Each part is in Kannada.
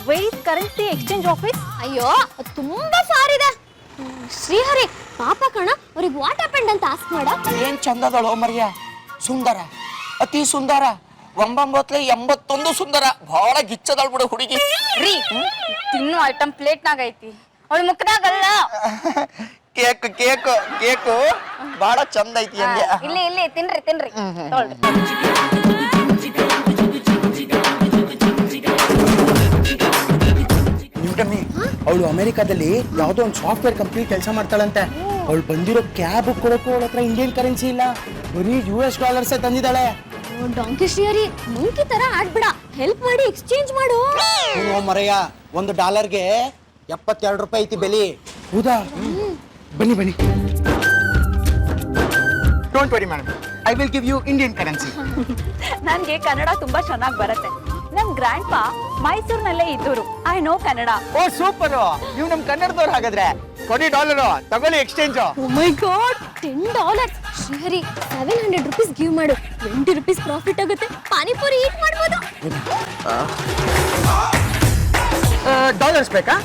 Wear currency exchange office? ಅಯ್ಯೋ ತುಂಬಾ ಸಾರಿದೆ. ಶ್ರೀಹರಿ ಪಾಪ ಕಣ, ಅವ್ರಿಗೆ ವಾಟ್ ಹ್ಯಾಪೆಂಡ್ ಅಂತ ಆಸ್ಕ್ ಮಾಡ. ಏನ್ ಚಂದದಳು ಮರಿಯ, ಸುಂದರ, ಅತಿ ಸುಂದರ, 981 ಸುಂದರ, ಬಹಳ ಗಿಚ್ಚದಳು ಬಿಡು ಹುಡುಗಿ. ರೀ ತಿನ್ನು ಐಟಮ್ ಪ್ಲೇಟ್ನಾಗ ಐತಿ, ಅವಳ ಮುಖದಾಗಲ್ಲ. ಕೇಕ್ ಕೇಕ್ ಕೇಕು ಬಹಳ ಚಂದ ಐತಿ ಹಂಗೆ. ಇಲ್ಲಿ ತಿನ್ರಿ ತಿನ್ರಿ. ಅವಳು ಅಮೆರಿಕಾದಲ್ಲಿ ಯಾವ್ದೋ ಒಂದು ಸಾಫ್ಟ್ವೇರ್ ಕಂಪ್ನಿ ಕೆಲಸ ಮಾಡ್ತಾಳಂತೆ. ಅವಳು ಬಂದಿರೋ ಕ್ಯಾಬ್ ಕೊಡಕ್ಕೂ ಅವಳ ಹತ್ರ ಇಂಡಿಯನ್ ಕರೆನ್ಸಿ ಇಲ್ಲ, ಬರೀ US$ ತಂದಿದ್ದಾಳೆ. ಡಾಂಕಿ ಶ್ರೀಹರಿ ಮುಂಕಿ ತರ ಆಡ್ಬಿಡ, ಹೆಲ್ಪ್ ಮಾಡಿ ಎಕ್ಸ್ಚೇಂಜ್ ಮಾಡು. ಮರಯ್ಯ, $1ಗೆ $72 ಐತಿ ಬೆಲೆ. ಹೌದಾ? ಬನ್ನಿ ಬನ್ನಿ. Don't worry madam, I will give you Indian currency. ನನ್ಗೆ ಕನ್ನಡ ತುಂಬಾ ಚೆನ್ನಾಗಿ ಬರುತ್ತೆ. ನಮ್ ಗ್ರ್ಯಾಂಡ್ ಪಾ ಮೈಸೂರಿನಲ್ಲೇ ಇದ್ದವರು. I know Kannada. Oh super, ನೀವು ನಮ್ ಕನ್ನಡದವ್ರು. ಹಾಗಾದ್ರೆ $20 ತಗೊಳ್ಳಿ exchange. Oh my God, $10. Srihari $700 give ಮಾಡು, $20 ಪ್ರಾಫಿಟ್ ಆಗುತ್ತೆ. ಪಾನಿಪುರಿ ಈಟ್ ಮಾಡ್ಬೋದು. ಡಾಲರ್ಸ್ ಬೇಕಾ?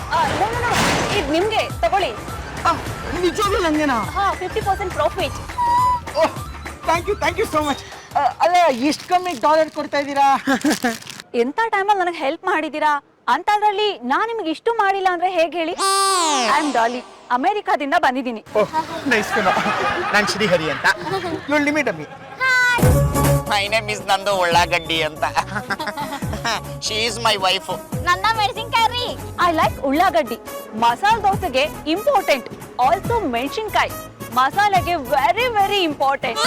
ಇದು ನಿಮ್ಗೆ ತಗೊಳ್ಳಿ. ನಿಜವಾಗ್ಲೂ ನಂಗೇನಾ? 50% profit. Oh thank you so much. ಅಲ್ಲ, ಎಷ್ಟು ಕಮ್ಮಿ ಡಾಲರ್ ಕೊಡ್ತಾ ಇದ್ದೀರಾ? ಎಂತ ಟೈಮಲ್ಲಿ ನನಗೆ ಹೆಲ್ಪ್ ಮಾಡಿದೀರಾ ಅಂತದ್ರಲ್ಲಿ ನಾನ್ ನಿಮ್ಗೆ ಇಷ್ಟು ಮಾಡಿಲ್ಲ ಅಂದ್ರೆ ಹೇಗೆ ಹೇಳಿ? ಐ ಆಮ್ ಡಾಲಿ, ಅಮೆರಿಕಾದಿಂದ ಬಂದಿದ್ದೀನಿ. ನೈಸ್ ಕಣೋ. ನಾನು ಶ್ರೀಹರಿ ಅಂತ. ಯು ಲಿಮಿಟ್ ಅಮ್ಮಿ. ಮೈ ನೇಮ್ ಇಸ್ ನಂದು ಉಳ್ಳಾಗಡ್ಡಿ ಅಂತ. She is my wife. ನನ್ನ ಮೆಣಸಿನ್ಕಾಯಿ. ಐ ಲೈಕ್ ಉಳ್ಳಾಗಡ್ಡಿ. ಮಸಾಲ ದೋಸೆಗೆ ಇಂಪಾರ್ಟೆಂಟ್, ಆಲ್ಸೋ ಮೆಣಸಿನ್ಕಾಯಿ ಮಸಾಲೆಗೆ ವೆರಿ ವೆರಿ ಇಂಪಾರ್ಟೆಂಟ್.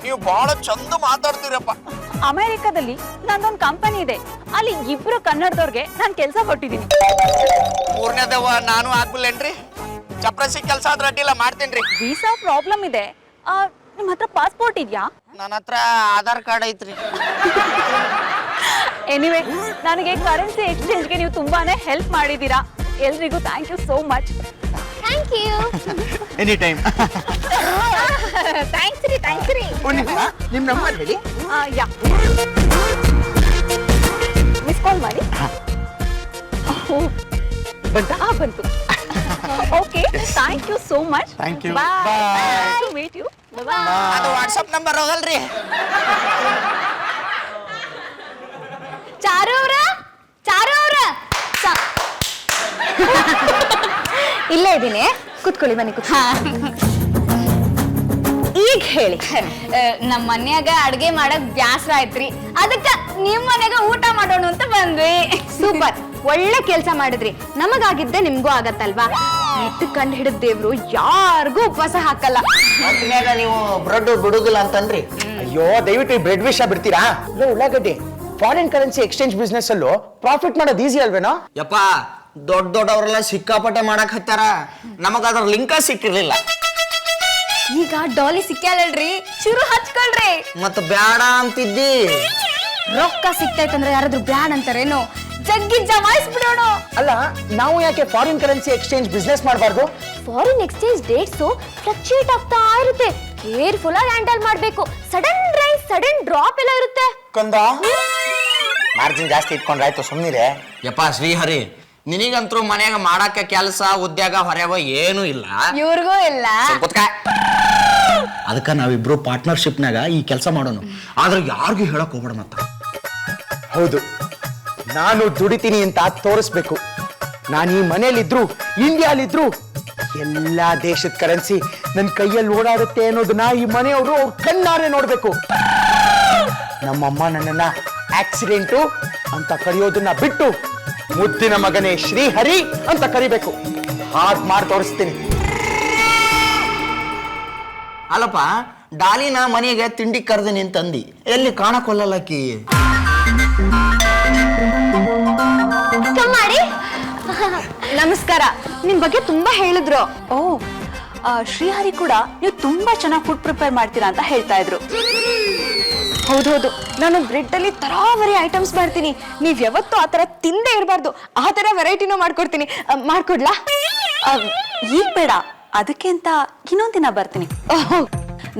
ನೀವು ಬಹಳ ಚಂದ ಮಾತಾಡ್ತೀರಪ್ಪ. ಅಮೆರಿಕದಲ್ಲಿ ನಂದೊಂದು ಕಂಪನಿ ಇದೆ, ಅಲ್ಲಿ 2 ಕನ್ನಡದವ್ರಿಗೆ ನಾನು ಕೆಲಸ ಕೊಟ್ಟಿದ್ದೀನಿ. 3ನೇದವ ನಾನು ಆಗ್ಬಿಲ್ಲೇನ್ರಿ? ಚಪ್ರಸಿ ಕೆಲಸ ಆದ್ರೆ ಅಡ್ಡಿಲ್ಲ, ಮಾಡ್ತೇನ್ರಿ. ವೀಸಾ ಪ್ರಾಬ್ಲಮ್ ಇದೆ. ನಿಮ್ಮ ಹತ್ರ ಪಾಸ್ಪೋರ್ಟ್ ಇದೆಯಾ? ನನ್ನ ಹತ್ರ ಆಧಾರ್ ಕಾರ್ಡ್ ಐತ್ರಿ. ಎನಿವೆ, ನನಗೆ ಕರೆನ್ಸಿ ಎಕ್ಸ್ಚೇಂಜ್ಗೆ ನೀವು ತುಂಬಾನೇ ಹೆಲ್ಪ್ ಮಾಡಿದ್ದೀರಾ. ಎಲ್ರಿಗೂ thank you so much. Thank you. Any time. Thanks ರೀ. ನಿಮ್ಮ ನಂಬರ್ ಹೇಳಿ. ಯಾ, ಮಿಸ್ ಕಾಲ್ ಮಾಡಿ. ಬಂತಾ? ಬಂತು. Okay, thank you so much. Thank you. Bye. To meet you. ಅದು ವಾಟ್ಸಪ್ ನಂಬರ್ ಹೋಗಲ್ರಿ. ಚಾರು ಅವ್ರ ಇಲ್ಲೇ ಇದ್ದೀನಿ, ಕುತ್ಕೊಳ್ಳಿ, ಬನ್ನಿ ಕುತ್ಕೊಳ್ಳಿ. ಈಗ ಹೇಳಿ. ನಮ್ಮ ಮನ್ಯಾಗ ಅಡ್ಗೆ ಮಾಡಕ್ ಬ್ಯಾಸರ ಆಯ್ತ್ರಿ, ಅದಕ್ಕ ನಿಮ್ ಮನೆಗ ಊಟ ಮಾಡೋಣ ಅಂತ ಬಂದ್ವಿ. ಸೂಪರ್, ಒಳ್ಳೆ ಕೆಲಸ ಮಾಡಿದ್ರಿ. ನಮಗಾಗಿದ್ದೆ ನಿಮ್ಗೂ ಆಗತ್ತಲ್ವಾ? ನೆಟ್ಟು ಕಂಡು ಹಿಡಿದ ದೇವ್ರು ಯಾರಿಗೂ ಉಪವಾಸ ಹಾಕಲ್ಲ. ಮತ್ನ್ಯಾಗ ನೀವು ಬ್ರೆಡ್ ಬಿಡುದಿಲ್ಲ ಅಂತನ್ರಿ. ಅಯ್ಯೋ, ದಯವಿಟ್ಟು ಈ ಬ್ರೆಡ್ ವಿಷಯ ಬಿಡ್ತೀರಾ? ಉಳ್ಳಾಗಡ್ಡಿ, ಫಾರಿನ್ ಕರೆನ್ಸಿ ಎಕ್ಸ್ಚೇಂಜ್ ಬಿಸ್ನೆಸ್ ಅಲ್ಲೂ ಪ್ರಾಫಿಟ್ ಮಾಡೋದು ಈಸಿ ಅಲ್ವೇನೋ? ಯಪ್ಪ, ದೊಡ್ಡವರೆಲ್ಲ ಸಿಕ್ಕಾಪಟ್ಟೆ ಮಾಡಕ್ ಹತ್ತಾರ, ನಮಗ ಅದ್ರ ಲಿಂಕ ಸಿಕ್ಕಿರ್ಲಿಲ್ಲ. ಈಗ ಡಾಲಿ ಸಿಕ್ಕ್ಯಾಳಲ್ರಿ, ಶುರು ಹಚ್ಕೊಳ್ರಿ. ಮತ್ತ ಬ್ಯಾಡ ಅಂತಿದ್ದಿ. ರೊಕ್ಕ ಸಿಕ್ತೈತಂದ್ರೆ ಯಾರಾದ್ರೂ ಬ್ಯಾಡ್ ಅಂತಾರೇನು? ಜಗ್ಗಿ ಜಮಾಯಿಸ್ಬಿಡೋಣ. ಅಲ್ಲ, ನಾವು ಯಾಕೆ ಫಾರಿನ್ ಕರೆನ್ಸಿ ಎಕ್ಸ್ಚೇಂಜ್ ಬಿಸ್ನೆಸ್ ಮಾಡಬಾರ್ದು? ಫಾರಿನ್ ಎಕ್ಸ್ಚೇಂಜ್ ಡೇಟ್ಸ್ ಫ್ಲಕ್ಚುಯೇಟ್ ಆಗ್ತಾ ಇರುತ್ತೆ, ಕೇರ್ಫುಲ್ ಆಗಿ ಹ್ಯಾಂಡಲ್ ಮಾಡ್ಬೇಕು. ಸಡನ್ ರೈಸ್, ಸಡನ್ ಡ್ರಾಪ್ ಎಲ್ಲ ಇರುತ್ತೆ. ಕಂದ, ಮಾರ್ಜಿನ್ ಜಾಸ್ತಿ ಇಟ್ಕೊಂಡ್ರಾಯ್ತು, ಸುಮ್ಮನಿರೆ. ಯಪ್ಪ ಶ್ರೀಹರಿ, ನಿನಗಂತರೂ ಮನ್ಯಾಗ ಮಾಡಾಕ ಕೆಲಸ ಉದ್ಯೋಗ ಹೊರವ ಏನೂ ಇಲ್ಲ. ಇವ್ರಿಗೂ ಇಲ್ಲ. ಅದಕ್ಕ ನಾವಿಬ್ರು ಪಾರ್ಟ್ನರ್ಶಿಪ್ನಾಗ ಈ ಕೆಲಸ ಮಾಡೋಣ. ಆದ್ರೆ ಯಾರಿಗೂ ಹೇಳಕ್ ಹೋಗ್ಬೇಡ ಮತ್ತ. ಹೌದು, ನಾನು ದುಡಿತೀನಿ ಅಂತ ತೋರಿಸ್ಬೇಕು. ನಾನು ಈ ಮನೇಲಿದ್ರು, ಇಂಡಿಯಾಲಿದ್ರು, ಎಲ್ಲಾ ದೇಶದ ಕರೆನ್ಸಿ ನನ್ನ ಕೈಯಲ್ಲಿ ಓಡಾಡುತ್ತೆ ಅನ್ನೋದನ್ನ ಈ ಮನೆಯವರು ಅವ್ರ ಕಣ್ಣಾರೆ ನೋಡ್ಬೇಕು. ನಮ್ಮಮ್ಮ ನನ್ನನ್ನ ಆಕ್ಸಿಡೆಂಟು ಅಂತ ಕರೆಯೋದನ್ನ ಬಿಟ್ಟು ಮುದ್ದಿನ ಮಗನೇ ಶ್ರೀಹರಿ ಅಂತ ಕರಿಬೇಕು. ಹಾಗೆ ಮಾಡಿ ತೋರಿಸ್ತೀನಿ. ಅಲ್ಲಪ್ಪ, ಡಾಲಿನ ಮನೆಗೆ ತಿಂಡಿ ಕರೆದಿನಿ ಅಂತಂದಿ, ಎಲ್ಲಿ ಕಾಣಕೊಲ್ಲಕಿ? ಮಾಡಿ. ನಮಸ್ಕಾರ. ನಿಮ್ ಬಗ್ಗೆ ತುಂಬಾ ಹೇಳಿದ್ರು. ಓ, ಶ್ರೀಹರಿ ಕೂಡ ನೀವು ತುಂಬಾ ಚೆನ್ನಾಗಿ ಫುಡ್ ಪ್ರಿಪೇರ್ ಮಾಡ್ತೀರಾ ಅಂತ ಹೇಳ್ತಾ ಇದ್ರು. ಹೌದೌದು, ನಾನು ಬ್ರೆಡ್ ಅಲ್ಲಿ ತರಾವರಿ ಐಟಮ್ಸ್ ಮಾಡ್ತೀನಿ. ನೀವ್ ಯಾವತ್ತೂ ಆತರ ತಿಂದೇ ಇರಬಾರ್ದು, ಆ ತರ ವೆರೈಟಿನೂ ಮಾಡ್ಕೊಡ್ತೀನಿ. ಮಾಡ್ಕೊಡ್ಲಾ? ಈಗ ಬೇಡ, ಅದಕ್ಕೆ ಅಂತ ಇನ್ನೊಂದ್ ದಿನ ಬರ್ತೀನಿ.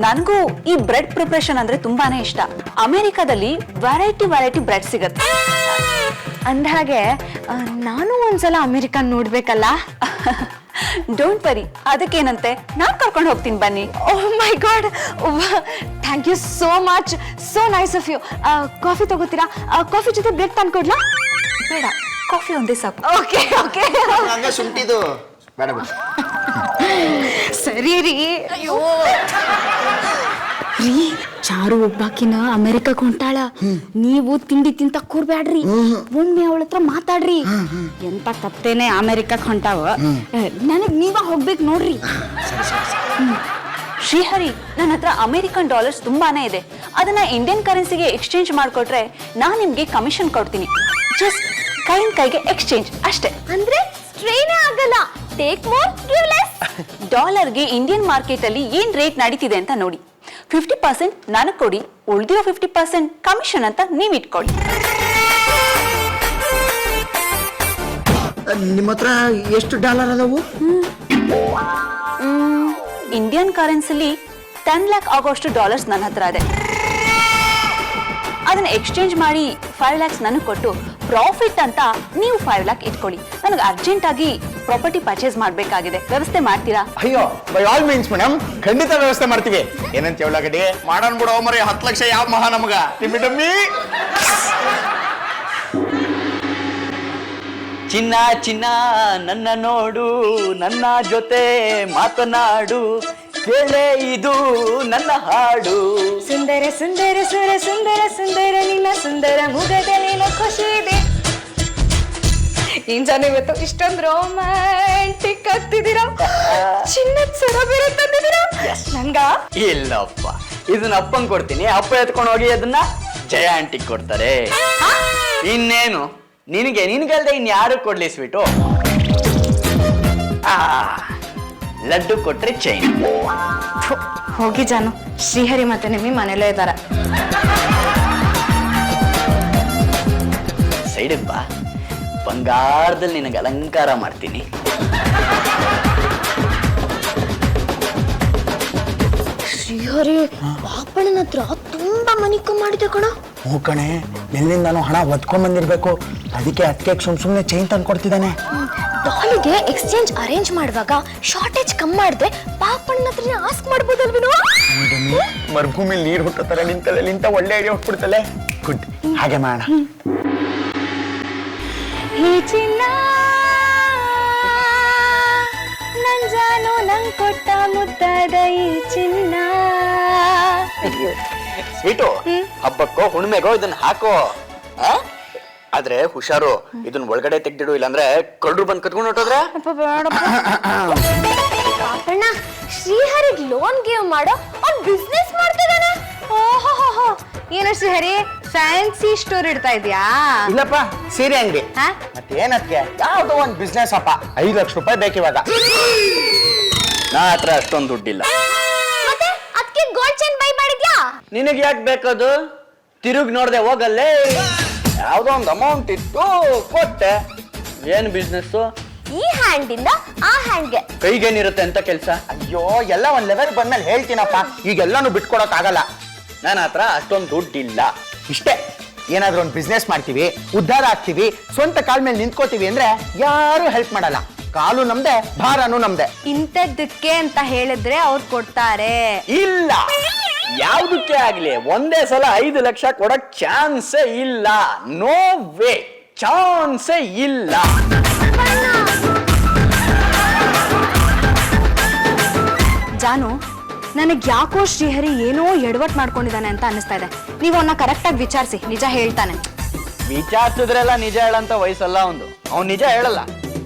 ನನಗೂ ಈ ಬ್ರೆಡ್ ಪ್ರಿಪರೇಷನ್ ಅಂದ್ರೆ ತುಂಬಾನೇ ಇಷ್ಟ. ಅಮೆರಿಕಾದಲ್ಲಿ ವೆರೈಟಿ ಬ್ರೆಡ್ ಸಿಗತ್ತೆ. ಅಂದ್ಹಾಗೆ ನಾನು ಒಂದ್ಸಲ ಅಮೆರಿಕನ್ ನೋಡ್ಬೇಕಲ್ಲ. ಡೋಂಟ್ ವರಿ, ಅದಕ್ಕೇನಂತೆ, ನಾನ್ ಕರ್ಕೊಂಡು ಹೋಗ್ತೀನಿ ಬನ್ನಿ. Oh my god, thank you so much, so nice of you. Coffee ತಗೋತೀರಾ? ಕಾಫಿ ಜೊತೆ ಬ್ರೆಡ್ ತಂದ್ಕೊಡ್ಲಾ? ಬೇಡ, ಕಾಫಿ ಒಂದೇ ಸಾಕು. ಓಕೆ ಓಕೆ, ಹಂಗ ಶುಂಠಿದು ಬೇಡ ಬೇಡ. ಸರಿ ರೀ. ರೀ, ಚಾರು ಒಬ್ಬಾಕಿನ ಅಮೆರಿಕಕ್ಕೆ ಹೊಂಟಾಳ. ನೀವು ತಿಂಡಿ ತಿಂತ ಕೂರ್ಬ್ಯಾಡ್ರಿ, ಒಮ್ಮೆ ಅವಳ ಹತ್ರ ಮಾತಾಡ್ರಿ. ಎಂತ ಕತ್ತೇನೆ ಅಮೆರಿಕಕ್ಕೆ ಹೊಂಟಾವ, ನನಗ್ ನೀವ ಹೋಗ್ಬೇಕು ನೋಡ್ರಿ. ಶ್ರೀಹರಿ, ನನ್ನ ಹತ್ರ ಅಮೆರಿಕನ್ ಡಾಲರ್ಸ್ ತುಂಬಾನೇ ಇದೆ. ಅದನ್ನ ಇಂಡಿಯನ್ ಕರೆನ್ಸಿಗೆ ಎಕ್ಸ್ಚೇಂಜ್ ಮಾಡ್ಕೊಟ್ರೆ ನಾನ್ ನಿಮ್ಗೆ ಕಮಿಷನ್ ಕೊಡ್ತೀನಿ. ಜಸ್ಟ್ ಕೈಯಿಂದ ಕೈಗೆ ಎಕ್ಸ್ಚೇಂಜ್ ಅಷ್ಟೇ. ಅಂದ್ರೆ ಸ್ಟ್ರೈನೇ ಆಗಲ್ಲ, ಟೇಕ್ ಮೋರ್ ಗಿವ್ ಲೆಸ್. ಡಾಲರ್ಗೆ ಇಂಡಿಯನ್ ಮಾರ್ಕೆಟ್ ಅಲ್ಲಿ ಏನ್ ರೇಟ್ ನಡೀತಿದೆ ಅಂತ ನೋಡಿ. 50% ನನಗ್ ಕೊಡಿ, ಉಳಿದಿರೋ 50% ಕಮಿಷನ್ ಅಂತ ನೀವ್ ಇಟ್ಕೊಳ್ಳಿ. ನಿಮ್ಮ ಹತ್ರ ಎಷ್ಟು ಡಾಲರ್ ಅದಾವು? ಇಂಡಿಯನ್ ಕರೆನ್ಸಿಲಿ 10 lakh ಆಗೋಷ್ಟು ಡಾಲರ್ಸ್ ನನ್ನ ಹತ್ರ ಇದೆ. ಅದನ್ನ ಎಕ್ಸ್ಚೇಂಜ್ ಮಾಡಿ 5 lakhs ನನಗೆ ಕೊಟ್ಟು ಪ್ರಾಫಿಟ್ ಅಂತ ನೀವು 5 lakh ಇಟ್ಕೊಳ್ಳಿ. ನನಗೆ ಅರ್ಜೆಂಟ್ ಆಗಿ ಪ್ರಾಪರ್ಟಿ ಪರ್ಚೇಸ್ ಮಾಡ್ಬೇಕಾಗಿದೆ, ವ್ಯವಸ್ಥೆ ಮಾಡ್ತೀರಾ? ಅಯ್ಯೋ, ಬೈ ಆಲ್ ಮೀನ್ಸ್ ಮೇಡಮ್, ಖಂಡಿತ ವ್ಯವಸ್ಥೆ ಮಾಡ್ತೀವಿ. ಏನಂತ ಹೇಳಗಡಿ ಮಾಡೋಣ ಬಿಡೋ ಮರಿ. 10 ಲಕ್ಷ ಯಾವ ಮಹಾ ನಮಗ ಟಿಮ್ಮಿ ಡಮ್ಮಿ. ಚಿನ್ನ ಚಿನ್ನ ನನ್ನ ನೋಡು, ನನ್ನ ಜೊತೆ ಮಾತನಾಡು, ಕೇಳೆ ಇದು ನನ್ನ ಹಾಡು. ಸುಂದರ ಸುಂದರ ಸುರ ಸುಂದರ ಸುಂದರ ನಿನ್ನ ಸುಂದರ ಮುಖದಲ್ಲಿನ ಖುಷಿ ಇದೆ. ಏನ್ ಜನ ಇವತ್ತು ಇಷ್ಟೊಂದು ರೋಮ್ಯಾಂಟಿಕ್ ಆಗ್ತಿದ್ದೀರಾ? ಚಿನ್ನದ ಸರ ಬೇರೆ ತಂದಿದ್ದೀರಾ ನಂಗ? ಇಲ್ಲಪ್ಪ, ಇದನ್ನ ಅಪ್ಪಂಗ್ ಕೊಡ್ತೀನಿ, ಅಪ್ಪ ಎತ್ಕೊಂಡು ಹೋಗಿ ಅದನ್ನ ಜಯ ಆಂಟಿಗೆ ಕೊಡ್ತಾರೆ. ಇನ್ನೇನು ನಿನಗಲ್ದೆ ಇನ್ಯಾರು ಕೊಡ್ಲಿ ಸ್ವೀಟು? ಲಡ್ಡು ಕೊಟ್ರೆ ಚೈನ್. ಹೋಗಿ ಜಾನು, ಶ್ರೀಹರಿ ಮತ್ತೆ ನಿಮ್ಮಿ ಮನೇಲೇ ಇದ್ದಾರ. ಸೈಡಿಗೆ ಬಾ, ಬಂಗಾರದಲ್ಲಿ ನಿನಗೆ ಅಲಂಕಾರ ಮಾಡ್ತೀನಿ. ಶ್ರೀಹರಿ ಪಾಪಣ್ಣನ ಹತ್ರ ತುಂಬಾ ಮನಿಕ ಮಾಡಿದೆ ಕಣ. ಹ್ಞೂ ಕಣೆ, ಎಲ್ಲಿಂದಾನು ಹಣ ಒದ್ಕೊಂಡ್ ಬಂದಿರ್ಬೇಕು. ಅದಕ್ಕೆ ಅದಕ್ಕೆ ಸುಮ್ನೆ ಚೈನ್ ತಂದು ಕೊಡ್ತಿದ್ದಾನೆ. ಡಾಲಿಗೆ ಎಕ್ಸ್ಚೇಂಜ್ ಅರೇಂಜ್ ಮಾಡುವಾಗ ಶಾರ್ಟೇಜ್ ಕಮ್ಮಿ ಮಾಡಿದ್ರೆ ಪಾಪಣ್ಣನ ಹತ್ರ ಆಸ್ಕ್ ಮಾಡ್ಬೋದಲ್ವೇನೋ? ಮರುಭೂಮಿಲಿ ನೀರು ಹುಟ್ಟುತ್ತಾರೆ ನಿಂತ ಒಳ್ಳೆ ಐಡಿಯಾ ಹುಟ್ಬಿಡ್ತಲೆ. ಗುಡ್, ಹಾಗೆ ಮಾಡೋಣ. ಹೇ ಚಿನ್ನ, ನನ್ ಜಾನು ನಂಗ್ ಕೊಟ್ಟ ಮುದ್ದಾದ ಈ ಚಿನ್ನ. ಸ್ವೀಟು ಹಬ್ಬಕ್ಕೋ ಹುಣ್ಮೆಗೋ ಇದನ್ನ ಹಾಕೋ. ಆದ್ರೆ ಹುಷಾರು, ಇದನ್ನ ಒಳಗಡೆ ತೆಗ್ದಿಡು, ಇಲ್ಲಾಂದ್ರೆ ಕಳ್ಳರು ಬಂದ್ ಕತ್ಕೊಂಡು ಹೊಟ್ಟೋದ್ರೆ. ಪಾಪಣ್ಣ, ಶ್ರೀಹರಿಗ್ ಲೋನ್ ಗೇವ್ ಮಾಡೋ ಅವ್ನ್ ಬಿಸ್ನೆಸ್ ಮಾಡ್ತಿದ್ದಾನೆ. ಓಹೋ, ಏನು ಶ್ರೀಹರಿ ಫ್ಯಾನ್ಸಿ ಸ್ಟೋರ್ ಇಡ್ತಾ ಇದ್ಯಾ? ಇಲ್ಲಪ್ಪ, ಸೀರೆ ಅಂಗಡಿ. ಹಾ? ಮತ್ತೇನದ್ಕೆ ಯಾವ್ದೋ ಒಂದು ಬಿಸ್ನೆಸ್ ಅಪ್ಪ. 5 ಲಕ್ಷ ರೂಪಾಯಿ ಬೇಕಿವಾಗ. ನಾ ಹತ್ರ ಅಷ್ಟೊಂದು ದುಡ್ಡಿಲ್ಲ. ಮತ್ತೆ ಅದಕ್ಕೆ ಗೋಲ್ಡ್ ಚೈನ್ ಬೈ ಮಾಡಿದ್ಯಾ? ನಿನಗೆ ಯಾಕೆ ಬೇಕದು? ತಿರುಗಿ ನೋಡ್ದೆ ಹೋಗಲ್ಲೇ. ಯಾವ್ದೋ ಒಂದು ಅಮೌಂಟ್ ಇತ್ತು, ಕೊಟ್ಟೆ. ಏನ್ ಬಿಸ್ನೆಸ್? ಈ ಹ್ಯಾಂಡ್ ಇಂದ ಆ ಹ್ಯಾಂಡ್ಗೆ ಕೈಗೇನಿರುತ್ತೆ ಅಂತ ಕೆಲ್ಸ? ಅಯ್ಯೋ, ಎಲ್ಲ ಒಂದ್ ಲೆವೆಲ್ ಬಂದ್ಮೇಲೆ ಹೇಳ್ತೀನಪ್ಪ. ಈಗೆಲ್ಲಾನು ಬಿಟ್ಕೊಡಕ್ ಆಗಲ್ಲ. ನನ್ನ ಹತ್ರ ಅಷ್ಟೊಂದು ದುಡ್ಡಿಲ್ಲ. ಇಷ್ಟೇ, ಏನಾದ್ರೂ ಒಂದು ಬಿಸ್ನೆಸ್ ಮಾಡ್ತೀವಿ, ಉದ್ಧಾರ ಆಗ್ತೀವಿ, ಸ್ವಂತ ಕಾಲ್ ಮೇಲೆ ನಿಂತ್ಕೋತೀವಿ ಅಂದ್ರೆ ಯಾರು ಹೆಲ್ಪ್ ಮಾಡಲ್ಲ. ಕಾಲು ನಮ್ದೆ, ಭಾರನೂ ನಮ್ದೆ. ಇಂಥದ್ದಕ್ಕೆ ಅಂತ ಹೇಳಿದ್ರೆ ಅವ್ರು ಕೊಡ್ತಾರೆ. ಇಲ್ಲ, ಯಾವ್ದಕ್ಕೆ ಆಗ್ಲಿ ಒಂದೇ ಸಲ 5 ಲಕ್ಷ ಕೊಡಕ್ ಚಾನ್ಸೇ ಇಲ್ಲ. ನೋ ವೇ, ಚಾನ್ಸೇ ಇಲ್ಲ. ಜಾನು, ನನಗ್ ಯಾಕೋ ಶ್ರೀಹರಿ ಏನೋ ಎಡವಟ್ ಮಾಡ್ಕೊಂಡಿದ್ದಾನೆ ಅಂತ ಅನಿಸ್ತಾ ಇದೆ. ನೀವು ಅವನ್ನ ಕರೆಕ್ಟಾಗಿ ವಿಚಾರಿಸಿ, ನಿಜ ಹೇಳ್ತಾನೆ. ವಿಚಾರಿಸಿದ್ರೆಲ್ಲ ನಿಜ ಹೇಳಂತ ವಯಸ್ಸಲ್ಲ ಅವನು. ಅವ್ನು ನಿಜ ಹೇಳಲ್ಲ.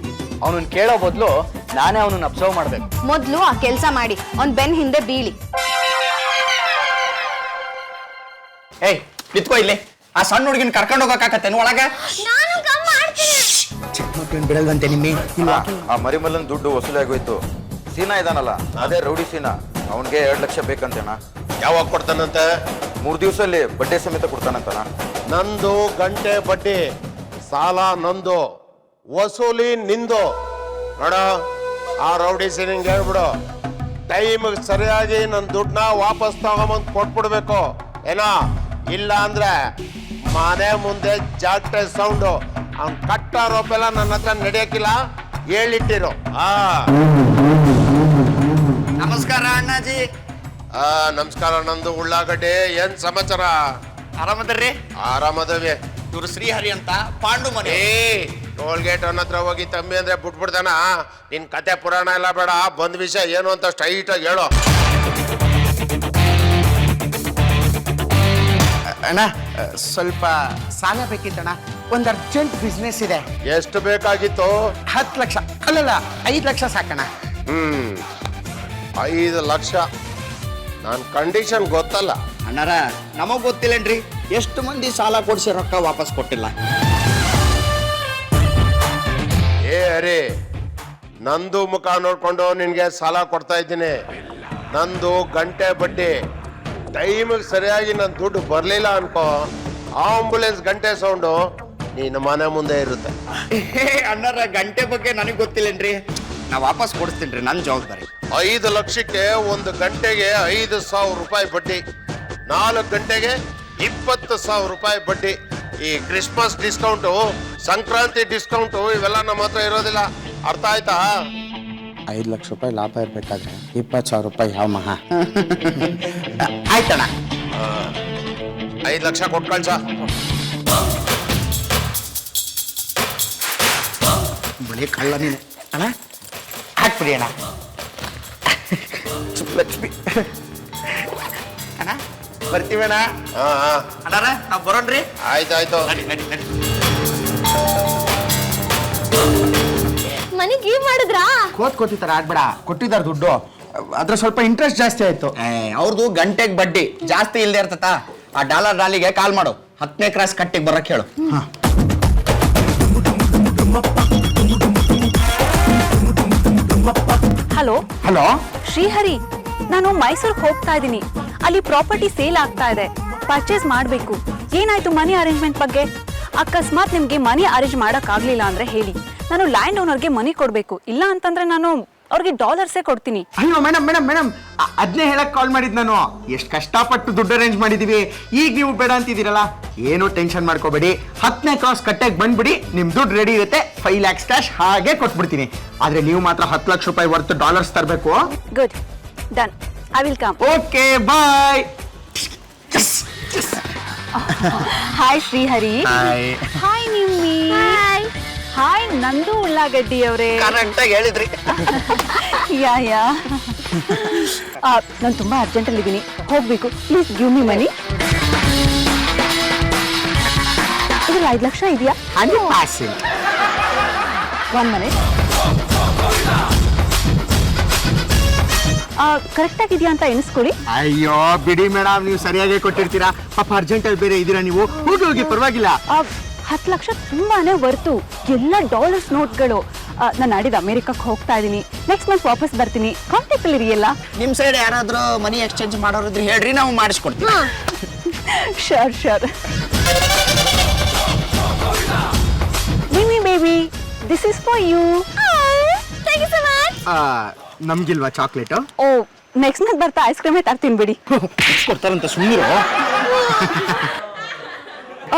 ಅವನನ್ನ ಕೇಳೋ ಬದಲು ನಾನೇ ಅವನನ್ನ ಅಬ್ಸರ್ವ್ ಮಾಡ್ಬೇಕು. ಮೊದ್ಲು ಆ ಕೆಲ್ಸ ಮಾಡಿ ಅವ್ನ್ ಬೆನ್ ಹಿಂದೆ ಬೀಳಿ. ಏಯ್, ನಿತ್ಕೋ ಇಲ್ಲಿ. ಆ ಸಣ್ಣ ಹುಡುಗಿನ ಕರ್ಕೊಂಡು ಹೋಗಕ್ಕಾಗತ್ತೇನು ಒಳಗ? ಚಿಕ್ಕ ಮಕ್ಳನ್ನ ಬಿಡಲ್ವಂತೆ ನಿಮ್ಮಿ. ಆ ಮರಿಮಲ್ಲನ್ ದುಡ್ಡು ವಸೂಲಿ ಆಗೋಯ್ತು. ಸೀನಾ ಇದಾನಲ್ಲ, ಅದೇ ರೌಡಿ ಸೀನಾ, ಅವನ್ಗೆ 2 ಲಕ್ಷ ಬೇಕಂತೇಣ. ಯಾವಾಗ ಕೊಡ್ತಾನಂತೆ? 3 ದಿವಸದಲ್ಲಿ ಬಡ್ಡಿ ಸಮೇತ ಕೊಡ್ತಾನಂತಣ. ನಂದು ಗಂಟೆ ಬಡ್ಡಿ, ಸಾಲ ನಂದು, ವಸೂಲಿ ನಿಂದು. ನೋಡ, ಆ ರೌಡಿ ಸೀನಿಂಗ್ ಹೇಳ್ಬಿಡು, ಟೈಮ್ ಸರಿಯಾಗಿ ನನ್ನ ದುಡ್ಡನ್ನ ವಾಪಸ್ ತಗೊಂಬಂದು ಕೊಟ್ಬಿಡ್ಬೇಕು ಏನೋ. ಇಲ್ಲ ಅಂದ್ರೆ ಮನೆ ಮುಂದೆ ಜಾಟ್ರೆ ಸೌಂಡು, ಅವ್ನ್ ಕಟ್ಟ ರೋಪೆಲ್ಲ ನನ್ನ ಹತ್ರ ನಡೆಯಕ್ಕಿಲ್ಲ, ಹೇಳಿಟ್ಟಿರು. ನಮಸ್ಕಾರ ಅಣ್ಣಾಜಿ. ನಮಸ್ಕಾರ. ನಂದು ಉಳ್ಳಾಗಡ್ಡೆ. ಏನ್ ಸಮಾಚಾರ? ಆರಾಮದರ್ರಿ? ಆರಾಮದವಿ. ಇವ್ರು ಶ್ರೀಹರಿ ಅಂತ ಪಾಂಡು ಮನೆ. ಟೋಲ್ ಗೇಟ್ ಅವನ ಹತ್ರ ಹೋಗಿ ತಮ್ಮಿ ಅಂದ್ರೆ ಬಿಟ್ಬಿಡ್ತಾನ. ನಿನ್ ಕತೆ ಪುರಾಣ ಎಲ್ಲ ಬೇಡ, ಬಂದ್ ವಿಷಯ ಏನು ಅಂತ ಸ್ಟ್ರೈಟ್ ಆಗಿ ಹೇಳು. ಅಣ್ಣ ಸ್ವಲ್ಪ ಸಾಲ ಬೇಕಿತ್ತಣ್ಣ, ಒಂದು ಅರ್ಜೆಂಟ್ ಬಿಸ್ನೆಸ್ ಇದೆ. ಎಷ್ಟು ಬೇಕಾಗಿತ್ತು? 10 ಲಕ್ಷ ಅಲ್ಲಲ್ಲ 5 ಲಕ್ಷ ಸಾಕಣ್ಣ. 5 ಲಕ್ಷ. ನನ್ನ ಕಂಡೀಷನ್ ಗೊತ್ತಲ್ಲ. ಅಣ್ಣಾರ ನಮಗ್ ಗೊತ್ತಿಲ್ಲೇನ್ರಿ, ಎಷ್ಟು ಮಂದಿ ಸಾಲ ಕೊಡ್ಸಿ ರೊಕ್ಕ ವಾಪಸ್ ಕೊಟ್ಟಿಲ್ಲ. ಅರೆ, ನಂದು ಮುಖ ನೋಡ್ಕೊಂಡು ನಿನ್ಗೆ ಸಾಲ ಕೊಡ್ತಾ ಇದ್ದೀನಿ. ನಂದು ಗಂಟೆ ಬಡ್ಡಿ. ಟೈಮಿಗೆ ಸರಿಯಾಗಿ ನನ್ನ ದುಡ್ಡು ಬರಲಿಲ್ಲ ಅನ್ಕೋ, ಆಂಬುಲೆನ್ಸ್ ಗಂಟೆ ಸೌಂಡು ನಿನ್ನ ಮನೆ ಮುಂದೆ ಇರುತ್ತೆ. ಅಣ್ಣಾರ ಗಂಟೆ ಬಗ್ಗೆ ನನಗೆ ಗೊತ್ತಿಲ್ಲೇನ್ರಿ, ನಾ ವಾಪಸ್ ಕೊಡಿಸ್ತೀನಿ, ನನ್ನ ಜವಾಬ್ದಾರಿ. 5 ಲಕ್ಷಕ್ಕೆ 1 ಗಂಟೆಗೆ 5,000 ರೂಪಾಯಿ ಬಡ್ಡಿ, 4 ಗಂಟೆಗೆ 20,000 ರೂಪಾಯಿ ಬಡ್ಡಿ. ಈ ಕ್ರಿಸ್ಮಸ್ ಡಿಸ್ಕೌಂಟು, ಸಂಕ್ರಾಂತಿ ಡಿಸ್ಕೌಂಟು ಇವೆಲ್ಲ ನಮ್ಮ ಹತ್ರ ಇರೋದಿಲ್ಲ. ಅರ್ಥ ಆಯ್ತಾ? 5 ಲಕ್ಷ ರೂಪಾಯಿ ಲಾಭ ಇರ್ಬೇಕಾದ್ರೆ 20,000 ರೂಪಾಯಿ ಯಾವ ಮಹಾ. ಆಯ್ತಣ್ಣ. 5 ಲಕ್ಷ ಕೊಟ್ಟು ಕಳ್ಸ. ಬಳಿ ಕಳ್ಳ ನೀನು. ಅಣ್ಣ ಹಾಕ್ಬಿಡಿ ಅಣ್ಣ. ಲಕ್ಷ್ಮಿ ಅಣ್ಣ ಬರ್ತೀವಣ್ಣ. ಅಣ್ಣಾರ ನಾವು ಬರೋಣ್ರಿ. ಆಯ್ತಾಯ್ತು. ಮನೆಗೆ ಮಾಡಿದ್ರಾ? ಕೋತಿತರ ಆಡ್ಬೇಡ, ಕೊಟ್ಟಿದ್ದಾರೆ ದುಡ್ಡು, ಅದ್ರ ಸ್ವಲ್ಪ ಇಂಟ್ರೆಸ್ಟ್ ಜಾಸ್ತಿ ಆಯ್ತು. ಅವ್ರದ್ದು ಗಂಟೆಗೆ ಬಡ್ಡಿ ಜಾಸ್ತಿ ಇಲ್ದೇ ಇರ್ತತ. ಆ ಡಾಲರ್ ಡಾಲಿಗೆ ಕಾಲ್ ಮಾಡು, 10ನೇ ಕ್ರಾಸ್ ಕಟ್ಟಿಗೆ ಬರಕ್ ಹೇಳು. ಹಲೋ ಹಲೋ, ಶ್ರೀಹರಿ, ನಾನು ಮೈಸೂರಿಗೆ ಹೋಗ್ತಾ ಇದ್ದೀನಿ. ಅಲ್ಲಿ ಪ್ರಾಪರ್ಟಿ ಸೇಲ್ ಆಗ್ತಾ ಇದೆ, ಪರ್ಚೇಸ್ ಮಾಡಬೇಕು. ಏನಾಯ್ತು ಮನಿ ಅರೇಂಜ್ಮೆಂಟ್ ಬಗ್ಗೆ? ಅಕಸ್ಮಾತ್ ನಿಮ್ಗೆ ಮನಿ ಅರೇಂಜ್ ಮಾಡಕ್ ಆಗ್ಲಿಲ್ಲ ಅಂದ್ರೆ ಹೇಳಿ, ನಾನು ಲ್ಯಾಂಡ್ ಓನರ್ಗೆ ಮನಿ ಕೊಡ್ಬೇಕು. ಇಲ್ಲ ಅಂತಂದ್ರೆ ನಾನು ಅವ್ರಿಗೆ ಡಾಲರ್ಸೇ ಕೊಡ್ತೀನಿ. ಅಯ್ಯೋ ಮೇಡಮ್ ಅದನ್ನೇ ಹೇಳಕ್ ಕಾಲ್ ಮಾಡಿದ್ ನಾನು. ಎಷ್ಟು ಕಷ್ಟಪಟ್ಟು ದುಡ್ಡು ಅರೇಂಜ್ ಮಾಡಿದೀವಿ, ಈಗ ನೀವು ಬೇಡ ಅಂತಿದ್ದೀರಲ್ಲ. ಏನು ಟೆನ್ಷನ್ ಮಾಡ್ಕೋಬೇಡಿ, 10ನೇ ಕ್ರಾಸ್ ಕಟ್ಟೆಗೆ ಬಂದ್ಬಿಡಿ, ನಿಮ್ ದುಡ್ಡು ರೆಡಿ ಇರುತ್ತೆ. 5 lakhs ಕ್ಯಾಶ್ ಹಾಗೆ ಕೊಟ್ಬಿಡ್ತೀನಿ. ಆದ್ರೆ ನೀವು ಮಾತ್ರ 10 ಲಕ್ಷ ರೂಪಾಯಿ ವರ್ತ್ ಡಾಲರ್ಸ್ ತರಬೇಕು. Good, done, I will come. Okay, bye. Hi Srihari. Hi Nimmi. Hi ನಂದು ಉಳ್ಳಾಗಡ್ಡಿ ಅವರೇ. ಕರೆಕ್ಟ್ ಆಗಿ ಹೇಳಿದ್ರಿ. ಯಾ ನಾನು ತುಂಬಾ ಅರ್ಜೆಂಟ್ ಅಲ್ಲಿ ಇದ್ದೀನಿ, ಹೋಗ್ಬೇಕು. ಪ್ಲೀಸ್ ಗಿವ್ ಮಿ ಮನಿ. ಇದ್ರಲ್ಲಿ 5 ಲಕ್ಷ ಇದೆಯಾ? 100%. 1 minute. ಕರೆಕ್ಟ್ ಆಗಿದೆಯಾ ಅಂತ ಎಣಿಸ್ಕೊಳ್ಳಿ. ಅಯ್ಯೋ ಬಿಡಿ ಮೇಡಮ್, ನೀವು ಸರಿಯಾಗಿ ಕೊಟ್ಟಿರ್ತೀರಾ. ಪಾಪ ಅರ್ಜೆಂಟ್ ಅಲ್ಲಿ ಬೇರೆ ಇದೀರಾ ನೀವು. ಹೋಗಿ ಪರವಾಗಿಲ್ಲ. 10 ಲಕ್ಷ ತುಂಬಾನೇ ವರ್ತು, ಎಲ್ಲ ಡಾಲರ್ಸ್ ನೋಟ್ಗಳು. ನಾನು ನಾಡಿದ್ದು ಅಮೆರಿಕಕ್ಕೆ ಹೋಗ್ತಾ ಇದ್ದೀನಿ, ನೆಕ್ಸ್ಟ್ ಮಂತ್ ವಾಪಸ್ ಬರ್ತೀನಿ. ಕಾಂಟ್ಯಾಕ್ಟ್ ಅಲ್ಲಿ ಇರಿಯಲ್ಲ. ನಿಮ್ ಸೈಡ್ ಯಾರಾದ್ರೂ ಮನಿ ಎಕ್ಸ್ಚೇಂಜ್ ಮಾಡೋರಿದ್ರೆ ಹೇಳ್ರಿ, ನಾವು ಮಾಡಿಸ್ಕೊಡ್ತೀವಿ. Sure. Mimi baby, this is for you. Thank you so much. ನಮ್ಗಿಲ್ವಾ ಚಾಕ್ಲೇಟ್? ಓ, ನೆಕ್ಸ್ಟ್ ಮಂತ್ ಬರ್ತಾ ಐಸ್ ಕ್ರೀಮೇ ತರ್ತೀನಿ ಬಿಡಿ. ಕೊಡ್ತಾರಂತ ಸುಮ್ಮನಿರು.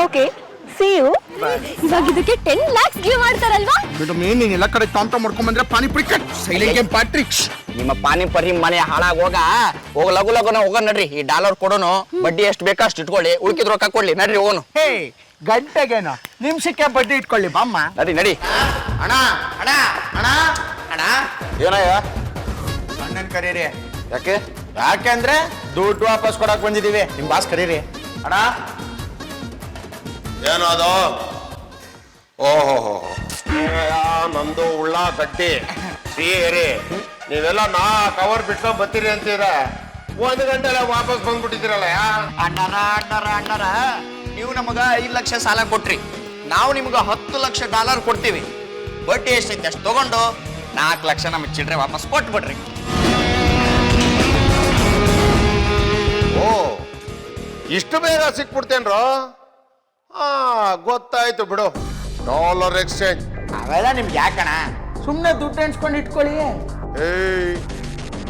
Okay, see you. ಇವಾಗ ಇದಕ್ಕೆ 10 lakhs ಗಿವ್ ಮಾಡ್ತಾರಲ್ವಾ? ಮೇಡಮ್ ಏನ್ ನೀನ್ ಎಲ್ಲ ಕಡೆ ತಾಂತ ಮಾಡ್ಕೊಂಡ್ಬಂದ್ರೆ ಪಾನಿಪುರಿ ಕಟ್ ಸೈಲೆಂಟ್ ಗೇಮ್ ಪಾಟ್ರಿಕ್ಸ್. ನಿಮ್ಮ ಪಾನಿಪರಿ ಮನೆ ಹಾಳಾಗ ಹೋಗ ಲಘು ಹೋಗ ನಡ್ರಿ. ಈ ಡಾಲರ್ ಕೊಡೋನು, ಬಡ್ಡಿ ಎಷ್ಟು ಬೇಕೋ ಅಷ್ಟು ಇಟ್ಕೊಳ್ಳಿ, ಉಳ್ಕಿದ್ ರೊಕ್ಕ ಕೊಡ್ಲಿ, ನಡ್ರಿ ಹೋಗೋನು. ಹೇ, ಗಂಟೆಗೇನು ನಿಮಿಷಕ್ಕೆ ಬಡ್ಡಿ ಇಟ್ಕೊಳ್ಳಿ ಬಾಮ್ಮ. ನಡಿ. ಅಣ್ಣ ಅಣ್ಣ ಅಣ್ಣ ಅಣ್ಣ ಏನಯ್ಯ? ಅಣ್ಣನ್ ಕರೀರಿ. ಯಾಕೆಂದ್ರೆ ದುಡ್ಡು ವಾಪಸ್ ಕೊಡಕ್ ಬಂದಿದೀವಿ, ನಿಮ್ ಬಾಸ್ ಕರೀರಿ. ಅಣ್ಣ ಏನೋ ಅದು? ಓಹೋ, ನಂದು ಉಳ್ಳಾಗಡ್ಡಿ. ಶ್ರೀಹರಿ, ನೀವೆಲ್ಲ ಕವರ್ ಬಿಟ್ಕೊಂಡ್ ಬರ್ತೀರಿ ಅಂತೀರ, 1 ಗಂಟೆಲ್ಲ ವಾಪಸ್ ಬಂದ್ಬಿಟ್ಟಿದ್ದೀರಲ್ಲ. ಅಣ್ಣಾರ ನೀವು ನಮಗ 5 ಲಕ್ಷ ಸಾಲ ಕೊಟ್ರಿ, ನಾವು ನಿಮ್ಗೆ 10 ಲಕ್ಷ ಡಾಲರ್ ಕೊಡ್ತೀವಿ. ಬಡ್ಡಿ ಎಷ್ಟೈತೆ ಅಷ್ಟು ತಗೊಂಡು 4 ಲಕ್ಷ ನಮಗೆ ಚಿಲ್ಲರೆ ವಾಪಸ್ ಕೊಟ್ಬಿಡ್ರಿ. ಓ, ಇಷ್ಟು ಬೇಗ ಸಿಕ್ಬಿಡ್ತೇನ್ರೋ? ಗೊತ್ತಾಯ್ತು ಬಿಡು. ಡಾಲರ್ ಎಕ್ಸ್ಚೇಂಜ್ ಅವೆಲ್ಲ ನಿಮ್ಗೆ ಯಾಕಣ, ಸುಮ್ನೆ ದುಡ್ಡು ಎಣ್ಸ್ಕೊಂಡು ಇಟ್ಕೊಳ್ಳಿ.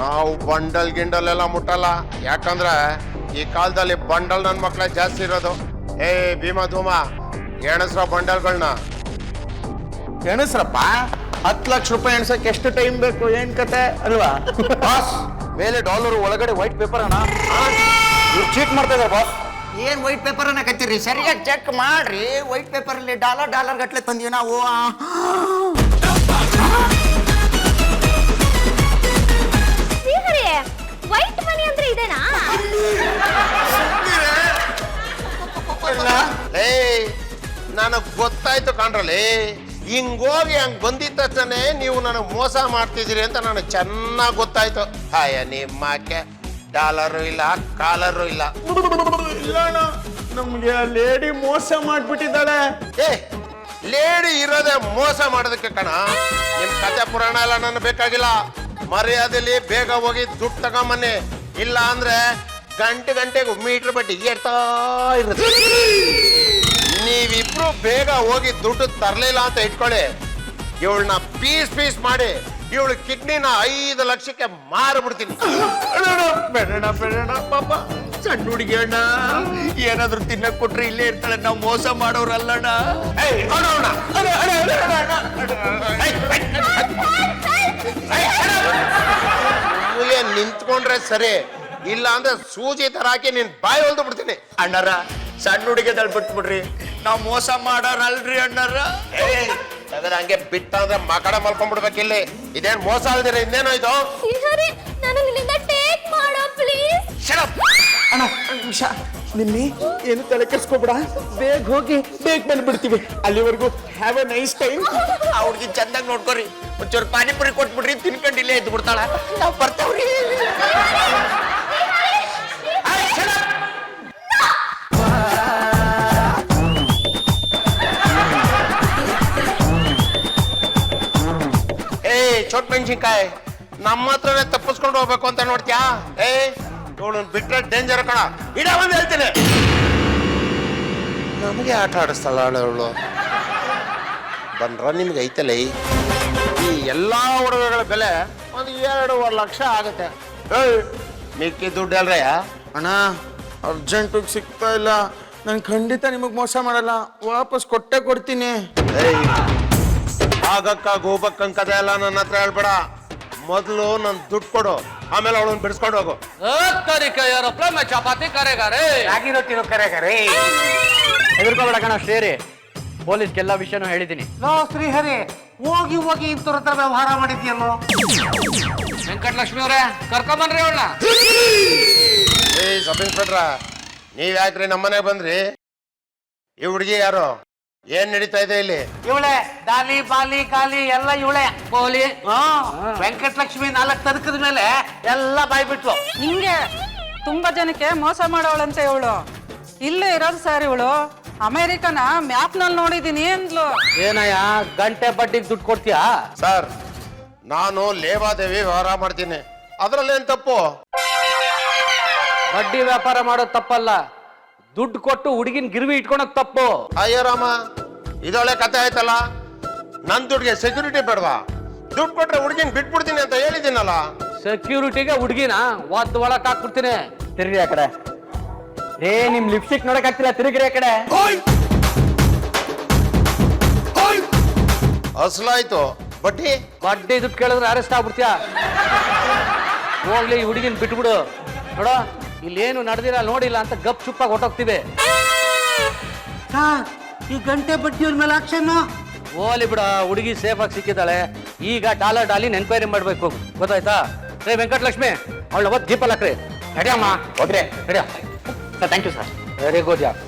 ನಾವು ಬಂಡಲ್ ಗಿಂಡಲ್ ಎಲ್ಲ ಮುಟ್ಟಲ್ಲ, ಯಾಕಂದ್ರೆ ಈ ಕಾಲದಲ್ಲಿ ಬಂಡಲ್ ನನ್ನ ಮಕ್ಕಳೇ ಜಾಸ್ತಿ ಇರೋದು. ಭೀಮಾ ಧೂಮ ಎಣಸ್ರ ಬಂಡಲ್ಗಳನ್ನ ಎಣಸ್ರಪ್ಪ. 10 ಲಕ್ಷ ರೂಪಾಯಿ ಎಣ್ಸಕ್ಕೆ ಎಷ್ಟು ಟೈಮ್ ಬೇಕು, ಏನ್ ಕತೆ ಅಲ್ವಾ? ಬಾಸ್ ಮೇಲೆ ಡಾಲರ್ ಒಳಗಡೆ ವೈಟ್ ಪೇಪರ್ ಅಣ್ಣ. ಇವ್ರು ಚೀಟ್ ಮಾಡ್ತಾ ಇದ್ದಾರೆ ಬಾಸ್. ಏನ್ ವೈಟ್ ಪೇಪರ್ ಅನ್ನ ಕತ್ತೀರಿ? ಸರಿಯಾಗಿ ಚೆಕ್ ಮಾಡ್ರಿ. ವೈಟ್ ಪೇಪರ್ ಅಲ್ಲಿ ಡಾಲರ್ ಗಟ್ಲೆ ತಂದೀವಿ ನಾವು. ವೈಟ್ ಮನಿ ಅಂದ್ರೆ ಇದೇನಾ? ಲೇ ನನಗ್ ಗೊತ್ತಾಯ್ತು ಕಾಣ್ರಲ್ಲಿ. ಹಿಂಗೋಗಿ ಹಂಗ್ ಬಂದಿದ್ದ ತಕ್ಷಣ ನೀವು ನನಗೆ ಮೋಸ ಮಾಡ್ತಿದ್ದೀರಿ ಅಂತ ನನಗೆ ಚೆನ್ನಾಗಿ ಗೊತ್ತಾಯ್ತು. ಹಾಯ ನಿಮ್ಮಕ್ಕೆ ಡಾಲರು ಇಲ್ಲ, ಕಾಲರು ಇಲ್ಲ. ಇಲ್ಲಣ್ಣ, ನಮ್ಗೆ ಲೇಡಿ ಮೋಸ ಮಾಡ್ಬಿಟ್ಟಿದ್ದಾಳೆ. ಏ ಲೇಡಿ ಇರೋದೇ ಮೋಸ ಮಾಡೋದಕ್ಕೆ ಕಣ. ನಿಮ್ ಕತೆ ಪುರಾಣ ಎಲ್ಲ ನನಗೆ ಬೇಕಾಗಿಲ್ಲ. ಮರ್ಯಾದೆಲಿ ಬೇಗ ಹೋಗಿ ದುಡ್ಡು ತಗೊಂಬನ್ನಿ. ಇಲ್ಲ ಅಂದ್ರೆ ಗಂಟೆಗೆ ಮೀಟರ್ ಬಡ್ಡಿ ಏರ್ತಾ ಇರುತ್ತೆ. ನೀವಿಬ್ರು ಬೇಗ ಹೋಗಿ ದುಡ್ಡು ತರಲಿಲ್ಲ ಅಂತ ಇಟ್ಕೊಳ್ಳಿ, ಇವಳನ್ನ ಪೀಸ್ ಮಾಡಿ ಇವಳು ಕಿಡ್ನಿನ 5 ಲಕ್ಷಕ್ಕೆ ಮಾರ್ಬಿಡ್ತೀನಿ. ಬೇಡ ಪಾಪ ಸಣ್ಣ ಹುಡುಗಿ ಅಣ್ಣ. ಏನಾದ್ರು ತಿನ್ನಕ್ ಕೊಟ್ರೆ ಇಲ್ಲೇ ಇರ್ತಾಳೆ. ನಾವು ಮೋಸ ಮಾಡೋರಲ್ಲಣ್ಣ. ನಿಂತ್ಕೊಂಡ್ರೆ ಸರಿ, ಇಲ್ಲ ಅಂದ್ರೆ ಸೂಜಿ ತರ ಹಾಕಿ ನಿನ್ ಬಾಯಿ ಹೊಲ್ದು ಬಿಡ್ತೀನಿ. ಅಣ್ಣರ ಸಣ್ಣ ಹುಡುಗಿ ಬಿಟ್ಬಿಡ್ರಿ. ನಾವು ಮೋಸ ಮಾಡೋರಲ್ರಿ ಅಣ್ಣರ. ಅದ್ರ ಹಂಗೆ ಬಿಟ್ಟ ಅಂದ್ರೆ ಮಕಡ ಮಲ್ಕೊಂಡ್ಬಿಡ್ಬೇಕಿಲ್ಲಿ. ಇದೇನ್ ಮೋಸ ಅಲ್ದಿರ ಇನ್ನೇನಾಯ್ತು? ನಾನು ನಿನ್ನಿಂದ ಟೇಕ್ ಮಾಡೋ ಪ್ಲೀಸ್. ಅಣ್ಣ ನಿಮಿಷ, ನಿನ್ನೆ ಏನು ತಲೆ ಕೆಡ್ಸ್ಕೊಬೇಡ. ಬೇಗ ಹೋಗಿ ಬೇಗ ಬಂದ್ಬಿಡ್ತೀವಿ. ಅಲ್ಲಿವರೆಗೂ ಹ್ಯಾವ್ ಎ ನೈಸ್ ಟೈಮ್. ಅವ್ರಿಗೆ ಚಂದಾಗ ನೋಡ್ಕೊರಿ. ಒಂಚೂರು ಪಾನಿಪುರಿ ಕೊಟ್ಬಿಡ್ರಿ, ತಿನ್ಕೊಂಡು ಇಲ್ಲೇ ಎದ್ದು ಬಿಡ್ತಾಳ. ನಾವು ಬರ್ತಾವ್ರಿ. ಚೋಟ್ ಮೆಣಸಿನ್ಕಾಯಿ ನಮ್ಮ ಹತ್ರನೇ ತಪ್ಪಿಸ್ಕೊಂಡು ಹೋಗ್ಬೇಕು ಅಂತ ನೋಡ್ತೀಯಾ? ಇವಳು ಬಿಟ್ರೆ ಡೇಂಜರ್ ಕಣ. ಇಡ ಬಂದು ಹೇಳ್ತೀನಿ. ನಮಗೆ ಆಟ ಆಡಿಸ್ತಾಳ ಅವಳು. ಬಂದ್ರ ನಿಮ್ಗೆ ಐತಲ್ಲ ಈ ಎಲ್ಲಾ ಒಡವೆಗಳ ಬೆಲೆ ಒಂದು 2.5 ಲಕ್ಷ ಆಗುತ್ತೆ. ಮಿಕ್ಕಿ ದುಡ್ಡು ಅಲ್ರಯ್ಯ. ಅಣ್ಣ ಅರ್ಜೆಂಟಿಗೆ ಸಿಗ್ತಾ ಇಲ್ಲ. ನಾನು ಖಂಡಿತ ನಿಮಗೆ ಮೋಸ ಮಾಡಲ್ಲ, ವಾಪಸ್ ಕೊಟ್ಟೆ ಕೊಡ್ತೀನಿ. ಆಗಕ್ಕ ಗೋಬಕ್ಕಂಗ್ ಕತೆ ಎಲ್ಲ ನನ್ನ ಹತ್ರ ಹೇಳ್ಬೇಡ. ಮೊದಲು ನನ್ ದುಡ್ಡು ಕೊಡು, ಆಮೇಲೆ ಅವಳನ್ನ ಬಿಡಿಸ್ಕೊಂಡು ಹೋಗು. ಚಪಾತಿ ಕರೆಗಾರೆ ರಾಗಿ ರೊಟ್ಟಿನೂ ಕರೆಗಾರೆ. ಹೆದರ್ಕೋಬೇಡ ಕಣ ಶ್ರೀಹರಿ, ಪೊಲೀಸ್ಗೆಲ್ಲ ವಿಷಯನೂ ಹೇಳಿದ್ದೀನಿ. ಶ್ರೀಹರಿ ಹೋಗಿ ಇಂತರ ಹತ್ರ ವ್ಯವಹಾರ ಮಾಡಿದ್ಯಲ್ಲೋ. ವೆಂಕಟಲಕ್ಷ್ಮಿ ಅವರೇ ಕರ್ಕೊಂಬನ್ರಿ ಅವಳನ್ನ. ಸಬ್ ಇನ್ಸ್ಪೆಕ್ಟ್ರ, ನೀವ್ ಯಾಕ್ರಿ ನಮ್ಮನೆ ಬಂದ್ರಿ? ಈ ಹುಡುಗಿ ಯಾರು? ಏನ್ ನಡೀತಾ ಇದೆ ಇಲ್ಲಿ? ಇವಳೆ ದಾಲಿ ಬಾಲಿ ಗಾಲಿ ಎಲ್ಲ ಇವಳೆ. ಪೋಲಿ ವೆಂಕಟಲಕ್ಷ್ಮಿ 4 ತನಕದ ಮೇಲೆ ಎಲ್ಲ ಬಾಯ್ಬಿಟ್ಲು. ಹಿಂಗೆ ತುಂಬಾ ಜನಕ್ಕೆ ಮೋಸ ಮಾಡೋಳಂತೆ ಇವಳು. ಇಲ್ಲೇ ಇರೋದು ಸರ್ ಇವಳು. ಅಮೆರಿಕನ ಮ್ಯಾಪ್ ನಲ್ಲಿ ನೋಡಿದೀನಿ ಅಂದ್ಲು. ಏನಯ್ಯ ಗಂಟೆ ಬಡ್ಡಿಗೆ ದುಡ್ಡು ಕೊಡ್ತೀಯಾ? ಸರ್, ನಾನು ಲೇವಾದೇವಿ ವ್ಯವಹಾರ ಮಾಡ್ತೀನಿ, ಅದ್ರಲ್ಲೇನ್ ತಪ್ಪು? ಬಡ್ಡಿ ವ್ಯಾಪಾರ ಮಾಡೋದು ತಪ್ಪಲ್ಲ, ದುಡ್ಡು ಕೊಟ್ಟು ಹುಡುಗಿನ ಗಿರ್ವಿ ಇಟ್ಕೊಳಕ್ ತಪ್ಪು. ಅಯ್ಯೋ ರಾಮ, ಇದೊಳ್ಳೆ ಕತೆ ಆಯ್ತಲ್ಲ. ನನ್ ದುಡ್ಡಿಗೆ ಸೆಕ್ಯೂರಿಟಿ ಬೇಡವಾ? ದುಡ್ಡು ಕೊಟ್ರೆ ಹುಡುಗಿನ ಬಿಟ್ಬಿಡ್ತೀನಿ ಅಂತ ಹೇಳಿದ್ದೀನಲ್ಲ. ಸೆಕ್ಯೂರಿಟಿಗೆ ಹುಡುಗಿನ ಒದ್ದು ಒಳಕ್ ಹಾಕ್ಬಿಡ್ತೀನಿ. ತಿರುಗಿ ಆ ಕಡೆ. ನಿಮ್ ಲಿಪ್ಸ್ಟಿಕ್ ನೋಡಕ್ ಆಗ್ತಿಲ್ಲ, ತಿರುಗಿರಿ ಆ ಕಡೆ. ಅಸಲಾಯ್ತು. ಬಡ್ಡಿ ದುಡ್ಡು ಕೇಳಿದ್ರೆ ಅರೆಸ್ಟ್ ಆಗ್ಬಿಡ್ತೀಯ. ಹೋಗ್ಲಿ ಈ ಹುಡುಗಿನ ಬಿಟ್ಬಿಡು. ನೋಡ ಇಲ್ಲೇನು ನಡೆದಿಲ್ಲ ನೋಡಿಲ್ಲ ಅಂತ ಗಪ್ ಚುಪ್ಪಾಗಿ ಹೊಟ್ಟೋಗ್ತಿವಿ. ಈ ಗಂಟೆ ಬಡ್ಡಿಯವ್ರ ಮೇಲೆ ಆಕ್ಷನ್. ಹೋಲಿ ಬಿಡ, ಹುಡುಗಿ ಸೇಫ್ ಆಗಿ ಸಿಕ್ಕಿದ್ದಾಳೆ. ಈಗ ಡಾಲಿ ಎನ್ಕ್ವೈರಿ ಮಾಡ್ಬೇಕು, ಗೊತ್ತಾಯ್ತಾ? ರೇ ವೆಂಕಟಲಕ್ಷ್ಮಿ, ಅವಳ ಅವತ್ತು ಜೀಪಲ್ ಹಾಕ್ರಿ. ನಡಿಯಮ್ಮ ಹೋದ್ರೆ ನಡಿಯ. Sir thank you sir, very good job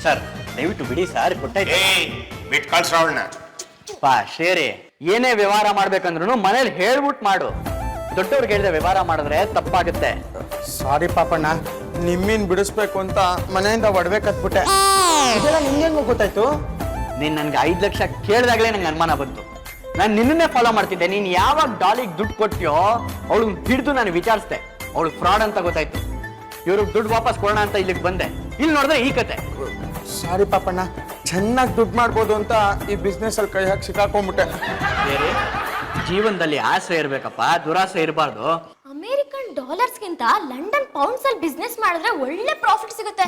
sir. ದಯವಿಟ್ಟು ಬಿಡಿ ಸರ್, ಗೊತ್ತಾಯ್ತು. ಬಿಟ್ ಕಳ್ಸ್ರ ಅವಳನ್ನ. ಪಾ ಶೇರಿ, ಏನೇ ವ್ಯವಹಾರ ಮಾಡ್ಬೇಕಂದ್ರೂ ಮನೇಲಿ ಹೇಳ್ಬಿಟ್ಟು ಮಾಡು. ದೊಡ್ಡವ್ರಿಗೆ ಹೇಳಿದ್ರೆ ವ್ಯವಹಾರ ಮಾಡಿದ್ರೆ ತಪ್ಪಾಗುತ್ತೆ. ಸಾರಿ ಪಾಪಣ್ಣ, ನಿಮ್ಮೀನ್ ಬಿಡಿಸ್ಬೇಕು ಅಂತ ಮನೆಯಿಂದ ಒಡವೆ ಕಟ್ಬಿಟ್ಟೆ. ಇದೆಲ್ಲ ನಿಮ್ಗೆ ಗೊತ್ತಾಯ್ತು? ನೀನ್ ನನ್ಗೆ 5 ಲಕ್ಷ ಕೇಳಿದಾಗಲೇ ನಂಗೆ ಅನುಮಾನ ಬಂತು. ನಾನು ನಿನ್ನನ್ನೇ ಫಾಲೋ ಮಾಡ್ತಿದ್ದೆ. ನೀನ್ ಯಾವಾಗ ಡಾಲಿಗೆ ದುಡ್ಡು ಕೊಟ್ಟಿಯೋ ಅವಳು ಹಿಡಿದು ನಾನು ವಿಚಾರಿಸ್ದೆ. ಅವಳು ಫ್ರಾಡ್ ಅಂತ ಗೊತ್ತಾಯ್ತು. ಇವ್ರಿಗೆ ದುಡ್ಡು ವಾಪಸ್ ಕೊಡೋಣ ಅಂತ ಇಲ್ಲಿಗೆ ಬಂದೆ. ಇಲ್ಲಿ ನೋಡಿದ್ರೆ ಈ ಕತೆ. ಸಾರಿ ಪಾಪಣ್ಣ, ಚೆನ್ನಾಗಿ ದುಡ್ಡು ಮಾಡ್ಬೋದು ಅಂತ ಈ ಬಿಸ್ನೆಸ್ ಅಲ್ಲಿ ಕೈ ಹಾಕಿ ಸಿಕ್ಕಾಕೊಂಡ್ಬಿಟ್ಟೆ. ಜೀವನದಲ್ಲಿ ಆಸೆ ಇರ್ಬೇಕಪ್ಪ, ದುರಾಸೆ ಇರಬಾರ್ದು. ಅಮೆರಿಕನ್ ಡಾಲರ್ಸ್ಗಿಂತ ಲಂಡನ್ ಪೌಂಡ್ಸ್ ಅಲ್ಲಿ ಬಿಸ್ನೆಸ್ ಮಾಡಿದ್ರೆ ಒಳ್ಳೆ ಪ್ರಾಫಿಟ್ ಸಿಗುತ್ತೆ.